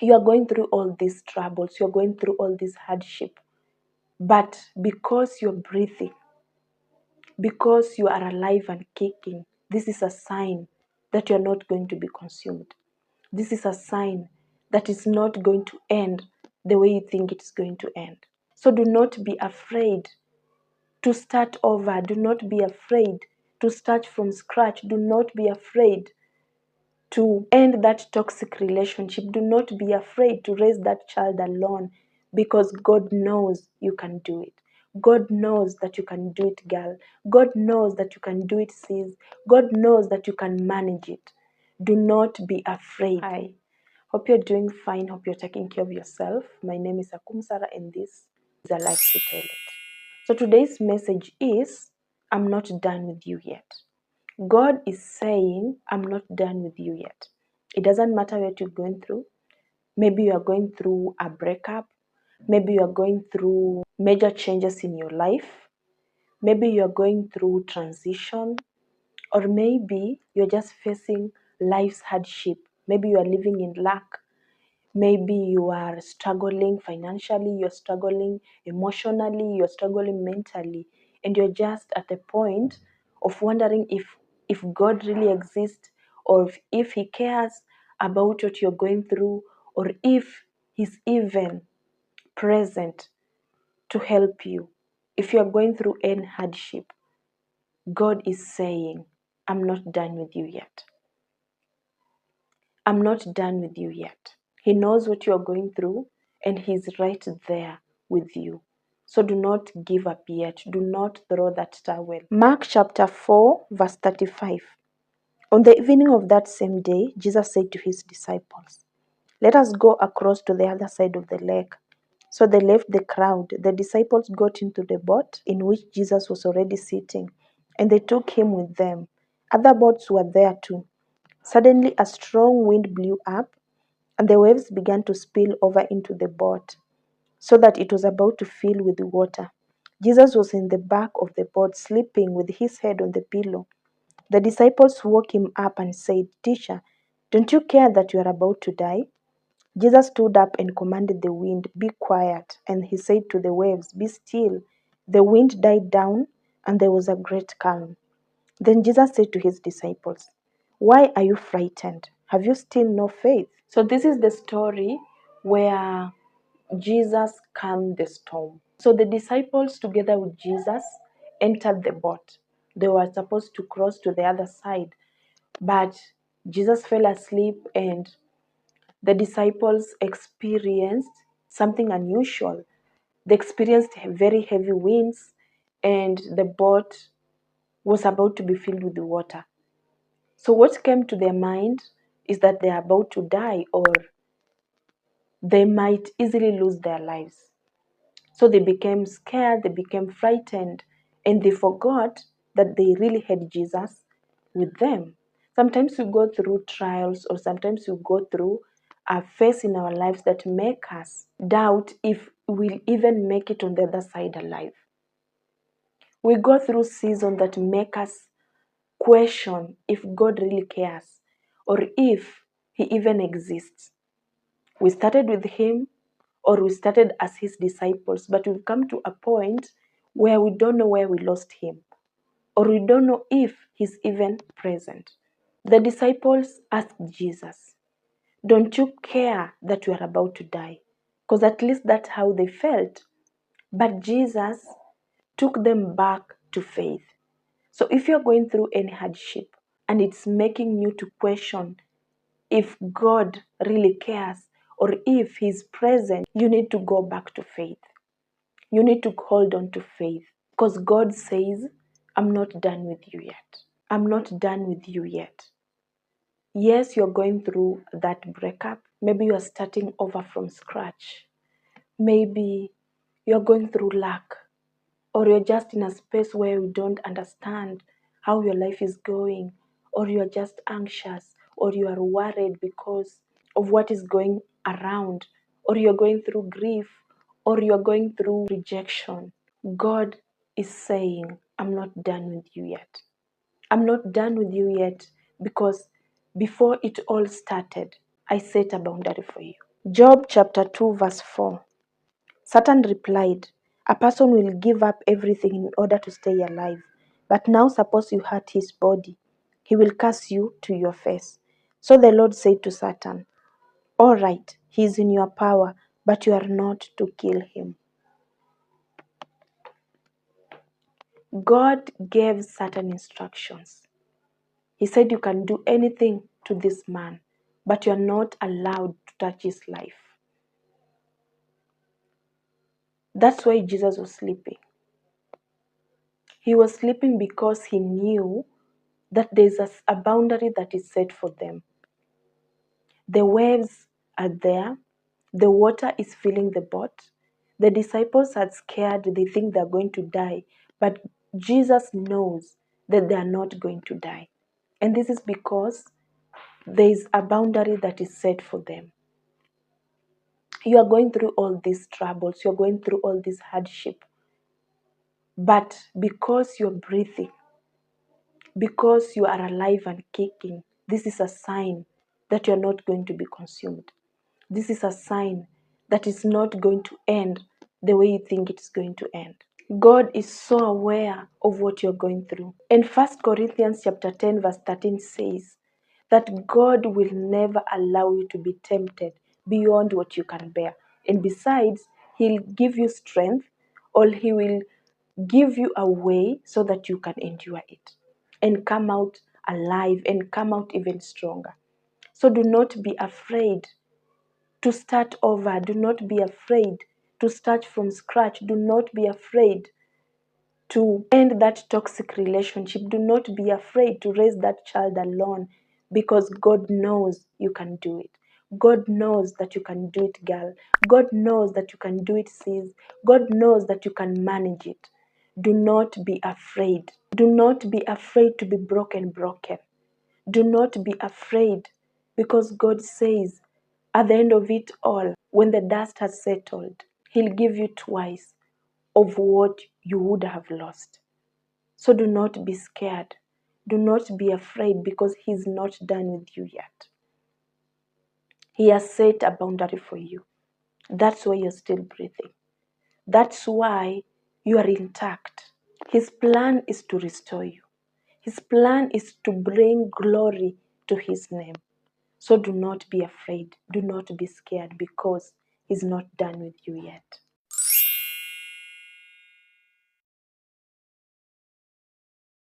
You are going through all these troubles, you're going through all this hardship, but because you're breathing, because you are alive and kicking, this is a sign that you're not going to be consumed. This is a sign that it's not going to end the way you think it's going to end. So do not be afraid to start over. Do not be afraid to start from scratch. Do not be afraid to end that toxic relationship. Do not be afraid to raise that child alone, because God knows you can do it. God knows that you can do it, girl. God knows that you can do it, sis. God knows that you can manage it. Do not be afraid. Hi. Hope you're doing fine. Hope you're taking care of yourself. My name is Akum Sarah, and this is A Life to Tell It. So today's message is, I'm not done with you yet. God is saying, I'm not done with you yet. It doesn't matter what you're going through. Maybe you are going through a breakup. Maybe you are going through major changes in your life. Maybe you are going through transition. Or maybe you're just facing life's hardship. Maybe you are living in lack. Maybe you are struggling financially, you're struggling emotionally, you're struggling mentally, and you're just at the point of wondering if God really exists, or if He cares about what you're going through, or if He's even present to help you. If you're going through any hardship, God is saying, I'm not done with you yet. I'm not done with you yet. He knows what you're going through, and He's right there with you. So do not give up yet. Do not throw that towel. Mark chapter 4, verse 35. On the evening of that same day, Jesus said to His disciples, "Let us go across to the other side of the lake." So they left the crowd. The disciples got into the boat in which Jesus was already sitting, and they took Him with them. Other boats were there too. Suddenly a strong wind blew up, and the waves began to spill over into the boat, so that it was about to fill with water. Jesus was in the back of the boat, sleeping with his head on the pillow. The disciples woke him up and said, "Teacher, don't you care that you are about to die?" Jesus stood up and commanded the wind, "Be quiet." And he said to the waves, "Be still." The wind died down, and there was a great calm. Then Jesus said to his disciples, "Why are you frightened? Have you still no faith?" So this is the story where Jesus calmed the storm. So the disciples, together with Jesus, entered the boat. They were supposed to cross to the other side, but Jesus fell asleep, and the disciples experienced something unusual. They experienced very heavy winds, and the boat was about to be filled with water. So what came to their mind is that they are about to die, or they might easily lose their lives. So they became scared, they became frightened, and they forgot that they really had Jesus with them. Sometimes we go through trials, or sometimes we go through a phase in our lives that make us doubt if we'll even make it on the other side alive. We go through seasons that make us question if God really cares, or if He even exists. We started with Him, or we started as His disciples, but we've come to a point where we don't know where we lost Him, or we don't know if He's even present. The disciples asked Jesus, "Don't you care that we are about to die?" Because at least that's how they felt. But Jesus took them back to faith. So if you're going through any hardship and it's making you to question if God really cares, or if He's present, you need to go back to faith. You need to hold on to faith, because God says, I'm not done with you yet. I'm not done with you yet. Yes, you're going through that breakup. Maybe you're starting over from scratch. Maybe you're going through lack, or you're just in a space where you don't understand how your life is going, or you're just anxious, or you are worried because of what is going around, or you're going through grief, or you're going through rejection. God is saying, I'm not done with you yet. I'm not done with you yet, because before it all started, I set a boundary for you. Job chapter 2 verse 4. Satan replied, "A person will give up everything in order to stay alive. But now suppose you hurt his body. He will curse you to your face." So the Lord said to Satan, "All right, he is in your power, but you are not to kill him." God gave Satan instructions. He said, "You can do anything to this man, but you are not allowed to touch his life." That's why Jesus was sleeping. He was sleeping because he knew that there's a boundary that is set for them. The waves are there, the water is filling the boat. The disciples are scared, they think they're going to die, but Jesus knows that they are not going to die. And this is because there is a boundary that is set for them. You are going through all these troubles, you're going through all this hardship, but because you're breathing, because you are alive and kicking, this is a sign that you're not going to be consumed. This is a sign that is not going to end the way you think it's going to end. God is so aware of what you're going through. And 1 Corinthians chapter 10 verse 13 says that God will never allow you to be tempted beyond what you can bear. And besides, He'll give you strength, or He will give you a way so that you can endure it and come out alive and come out even stronger. So do not be afraid to start over. Do not be afraid to start from scratch. Do not be afraid to end that toxic relationship. Do not be afraid to raise that child alone, because God knows you can do it. God knows that you can do it, girl. God knows that you can do it, sis. God knows that you can manage it. Do not be afraid. Do not be afraid to be broken. Do not be afraid, because God says at the end of it all, when the dust has settled, He'll give you twice of what you would have lost. So do not be scared. Do not be afraid, because He's not done with you yet. He has set a boundary for you. That's why you're still breathing. That's why you are intact. His plan is to restore you. His plan is to bring glory to His name. So do not be afraid. Do not be scared, because He's not done with you yet.